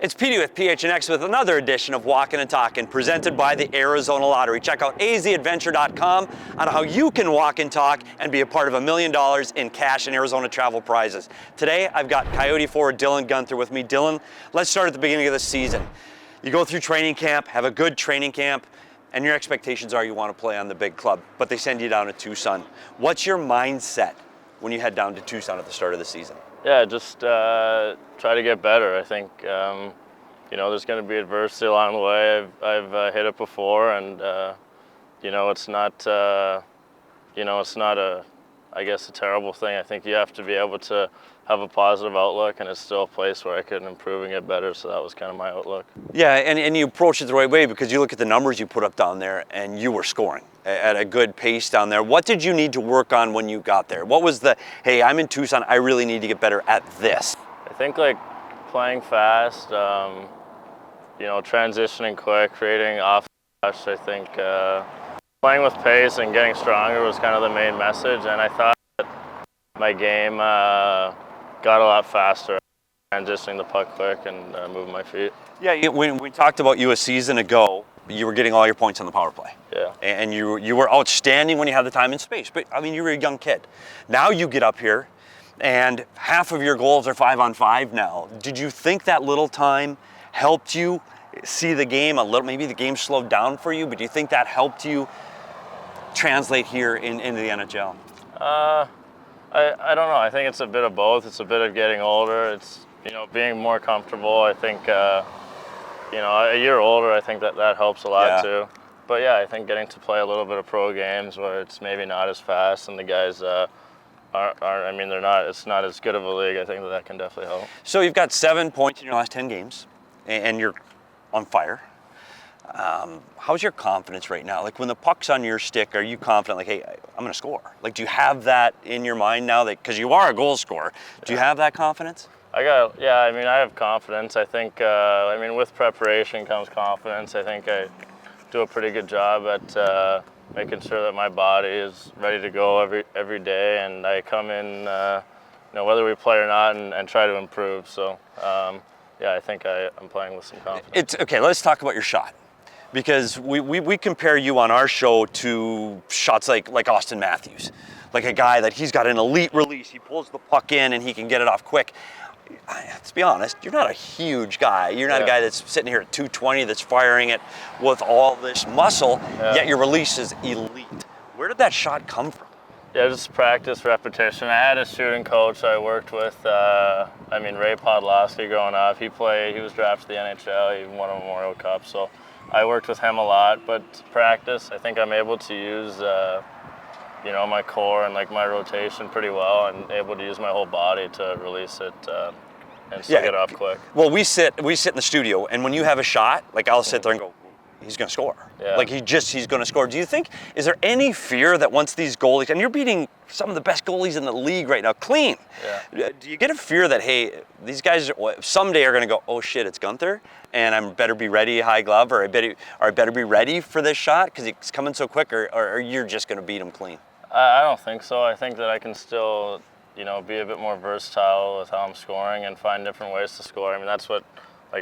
It's Petey with PHNX with another edition of Walkin and Talkin, presented by the Arizona Lottery. Check out azadventure.com on how you can walk and talk and be a part of $1 million in cash and Arizona travel prizes. Today, I've got Coyote forward Dylan Guenther with me. Dylan, let's start at the beginning of the season. You go through training camp, have a good training camp, and your expectations are you want to play on the big club, but they send you down to Tucson. What's your mindset when you head down to Tucson at the start of the season? Yeah, just try to get better. I think there's going to be adversity along the way. I've hit it before, and it's not I guess a terrible thing. I think you have to be able to have a positive outlook, and it's still a place where I can improve and get better. So that was kind of my outlook. Yeah, and you approach it the right way because you look at the numbers you put up down there, and you were scoring at a good pace down there. What did you need to work on when you got there? What was the, hey, I'm in Tucson, I really need to get better at this? I think playing fast, transitioning quick, creating off the rush. I think playing with pace and getting stronger was kind of the main message, and I thought that my game got a lot faster, transitioning the puck quick and moving my feet. Yeah, when we talked about you a season ago, you were getting all your points on the power play. Yeah. And you were outstanding when you had the time and space. But, I mean, you were a young kid. Now you get up here, and half of your goals are 5-on-5 now. Did you think that little time helped you see the game a little? Maybe the game slowed down for you, but do you think that helped you translate here into the NHL? I don't know. I think it's a bit of both. It's a bit of getting older. It's being more comfortable. I think a year older, I think that helps a lot too. But yeah, I think getting to play a little bit of pro games where it's maybe not as fast and the guys aren't. I mean, they're not. It's not as good of a league. I think that can definitely help. So you've got 7 points in your last 10 games, and you're on fire. How's your confidence right now? Like when the puck's on your stick, are you confident? Like, hey, I'm going to score. Like, do you have that in your mind now? That because you are a goal scorer, do you have that confidence? I have confidence. I think, with preparation comes confidence. I think I do a pretty good job at making sure that my body is ready to go every day, and I come in, whether we play or not, and try to improve. So, I think I'm playing with some confidence. Okay, let's talk about your shot. Because we compare you on our show to shots like Austin Matthews, like a guy that he's got an elite release. He pulls the puck in and he can get it off quick. Let's be honest, you're not a huge guy. You're not a guy that's sitting here at 220 that's firing it with all this muscle, yet your release is elite. Where did that shot come from? Yeah, just practice, repetition. I had a shooting coach I worked with, Ray Podlowski growing up. He was drafted to the NHL, he won a Memorial Cup, so I worked with him a lot. But practice, I think I'm able to use my core and my rotation pretty well, and able to use my whole body to release it and still get it off quick. Well, we sit in the studio, and when you have a shot, I'll sit there and go, he's going to score. Yeah. He's going to score. Do you think, is there any fear that once these goalies, and you're beating some of the best goalies in the league right now, clean. Yeah. Do you get a fear that, hey, these guys someday are going to go, oh shit, it's Guenther, and I better be ready, high glove, or I better be ready for this shot because it's coming so quick, or you're just going to beat them clean? I don't think so. I think that I can still, be a bit more versatile with how I'm scoring and find different ways to score. I mean, that's what,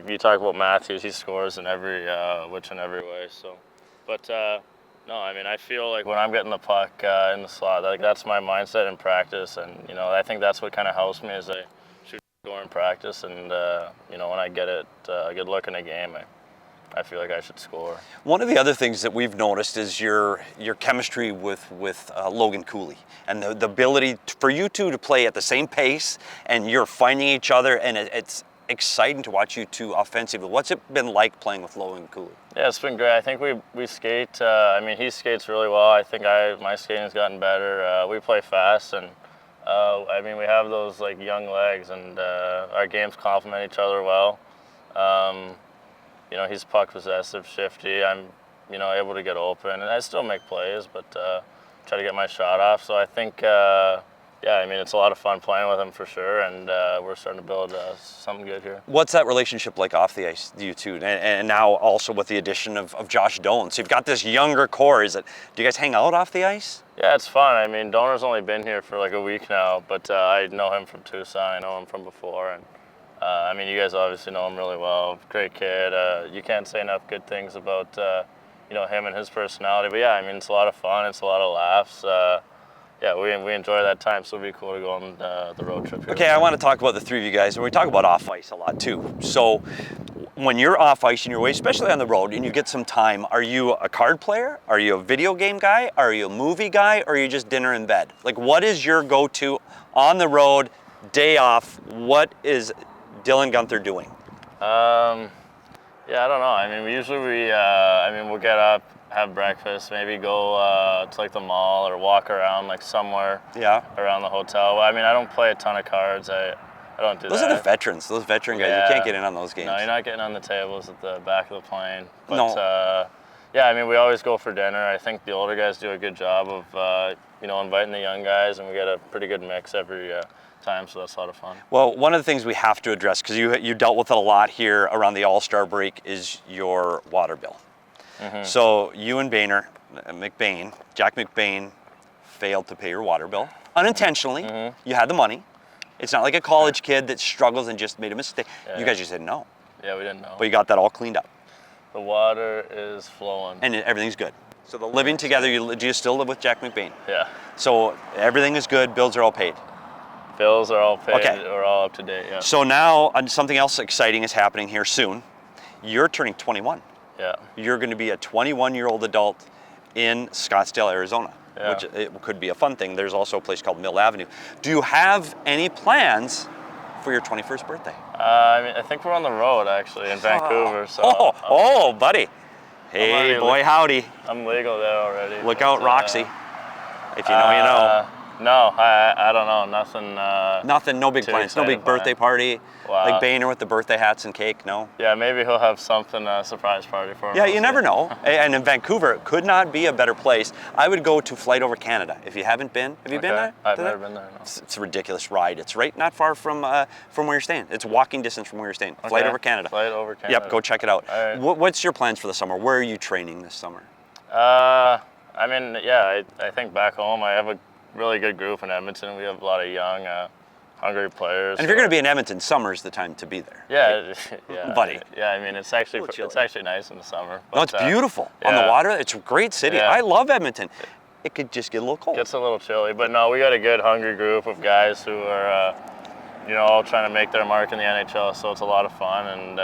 you talk about Matthews, he scores in every way. So, but I feel like when I'm getting the puck in the slot, that's my mindset in practice, and I think that's what kind of helps me as I shoot score in practice, and when I get a good look in a game, I feel like I should score. One of the other things that we've noticed is your chemistry with Logan Cooley, and the ability for you two to play at the same pace, and you're finding each other, and it's exciting to watch you two offensively. What's it been like playing with Logan Cooley? Yeah, it's been great. I think we skate. He skates really well. I think my skating's gotten better. We play fast, and we have those young legs, and our games complement each other well. He's puck possessive, shifty. I'm, able to get open, and I still make plays, but try to get my shot off. So I think, it's a lot of fun playing with him for sure, and we're starting to build something good here. What's that relationship like off the ice, you two, and now also with the addition of Josh Doan? So you've got this younger core. Do you guys hang out off the ice? Yeah, it's fun. Doner's only been here for a week now, but I know him from Tucson. I know him from before, and I mean, you guys obviously know him really well. Great kid. You can't say enough good things about him and his personality. But yeah, I mean, it's a lot of fun. It's a lot of laughs. Yeah, we enjoy that time, so it'll be cool to go on the road trip here. Okay, I want to talk about the three of you guys, and we talk about off ice a lot too. So when you're off ice in your way, especially on the road, and you get some time, are you a card player? Are you a video game guy? Are you a movie guy? Or are you just dinner in bed? Like, what is your go-to on the road, day off? What is Dylan Guenther doing? Yeah, I don't know. I mean, we'll get up, have breakfast, maybe go to like the mall or walk around like somewhere around the hotel. I mean, I don't play a ton of cards. I don't do that. Those are the veterans. Those veteran guys. You can't get in on those games. No, you're not getting on the tables at the back of the plane. But yeah, I mean, we always go for dinner. I think the older guys do a good job of inviting the young guys, and we get a pretty good mix every time, so that's a lot of fun. Well, one of the things we have to address, because you dealt with it a lot here around the All-Star break, is your water bill. Mm-hmm. So you and Jack McBain, failed to pay your water bill unintentionally. Mm-hmm. You had the money. It's not like a college kid that struggles and just made a mistake. You guys just said no. Yeah, we didn't know. But you got that all cleaned up. The water is flowing. And everything's good. So the living together, do you still live with Jack McBain? Yeah. So everything is good, bills are all paid? Bills are all paid, okay. We're all up to date, yeah. So now something else exciting is happening here soon. You're turning 21. Yeah. You're going to be a 21-year-old adult in Scottsdale, Arizona, which it could be a fun thing. There's also a place called Mill Avenue. Do you have any plans for your 21st birthday? I think we're on the road, actually, in Vancouver. So buddy. Hey, boy, howdy. I'm legal there already. Look out, Roxy. If you know, you know. No, I don't know. Nothing. Nothing. No big plans. No big birthday party. Wow. Like Boehner with the birthday hats and cake. No. Yeah, maybe he'll have something surprise party for him. Yeah, you never know. And in Vancouver, it could not be a better place. I would go to Flight Over Canada. If you haven't been, have you been there? I've never been there. No. It's a ridiculous ride. It's right not far from where you're staying. It's walking distance from where you're staying. Okay. Flight Over Canada. Flight Over Canada. Yep, go check it out. All right. What's your plans for the summer? Where are you training this summer? I mean, yeah, I think back home I have a really good group in Edmonton. We have a lot of young, hungry players. And if you're going to be in Edmonton, summer's the time to be there. Yeah, right? Yeah, buddy. Yeah, I mean it's actually nice in the summer. But, no, it's beautiful on the water. It's a great city. Yeah. I love Edmonton. It could just get a little cold. Gets a little chilly, but no, we got a good, hungry group of guys who are, all trying to make their mark in the NHL. So it's a lot of fun, and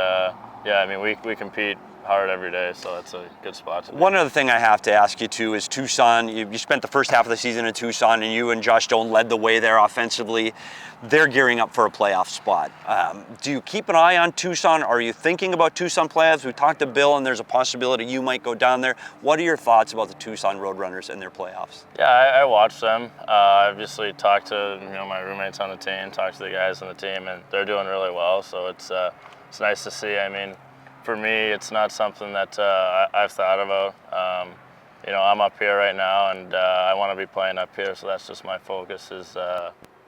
yeah, I mean we compete hard every day, so it's a good spot to be. One other thing I have to ask you too is Tucson. You spent the first half of the season in Tucson, and you and Josh Doan led the way there offensively. They're gearing up for a playoff spot. Do you keep an eye on Tucson? Are you thinking about Tucson playoffs? We talked to Bill, and there's a possibility you might go down there. What are your thoughts about the Tucson Roadrunners and their playoffs? Yeah, I watch them. I obviously talked to my roommates on the team, talked to the guys on the team, and they're doing really well. So it's nice to see. I mean, for me, it's not something that I've thought about. I'm up here right now, and I want to be playing up here, so that's just my focus is,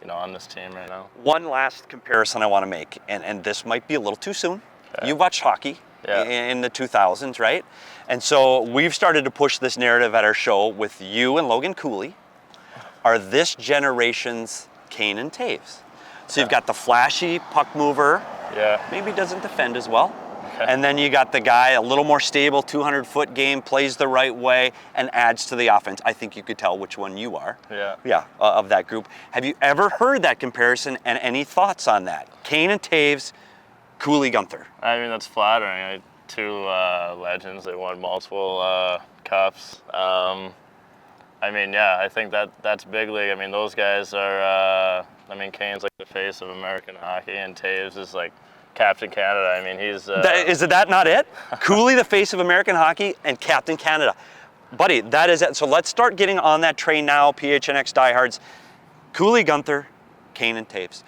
on this team right now. One last comparison I want to make, and this might be a little too soon. Okay. You watched hockey in the 2000s, right? And so we've started to push this narrative at our show with you and Logan Cooley are this generation's Kanan Taves. So you've got the flashy puck mover, maybe doesn't defend as well. And then you got the guy, a little more stable, 200-foot game, plays the right way, and adds to the offense. I think you could tell which one you are. Of that group. Have you ever heard that comparison, and any thoughts on that? Kanan Taves, Cooley Guenther. I mean, that's flattering. Two legends. They won multiple cups. I mean, yeah, I think that's big league. I mean, those guys are. Kane's like the face of American hockey, and Taves is like Captain Canada. I mean, he's... Is that not it? Cooley, the face of American hockey, and Captain Canada. Buddy, that is it. So let's start getting on that train now, PHNX diehards. Cooley Guenther, Kanan Taves.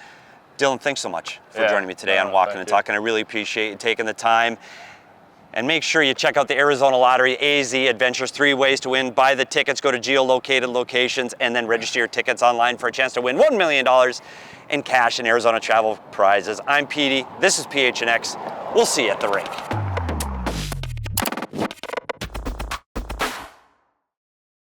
Dylan, thanks so much for joining me today on Walkin and Talkin. I really appreciate you taking the time. And make sure you check out the Arizona Lottery, AZ Adventures, 3 ways to win. Buy the tickets, go to geolocated locations, and then register your tickets online for a chance to win $1 million in cash and Arizona travel prizes. I'm Petey. This is PHNX. We'll see you at the rink.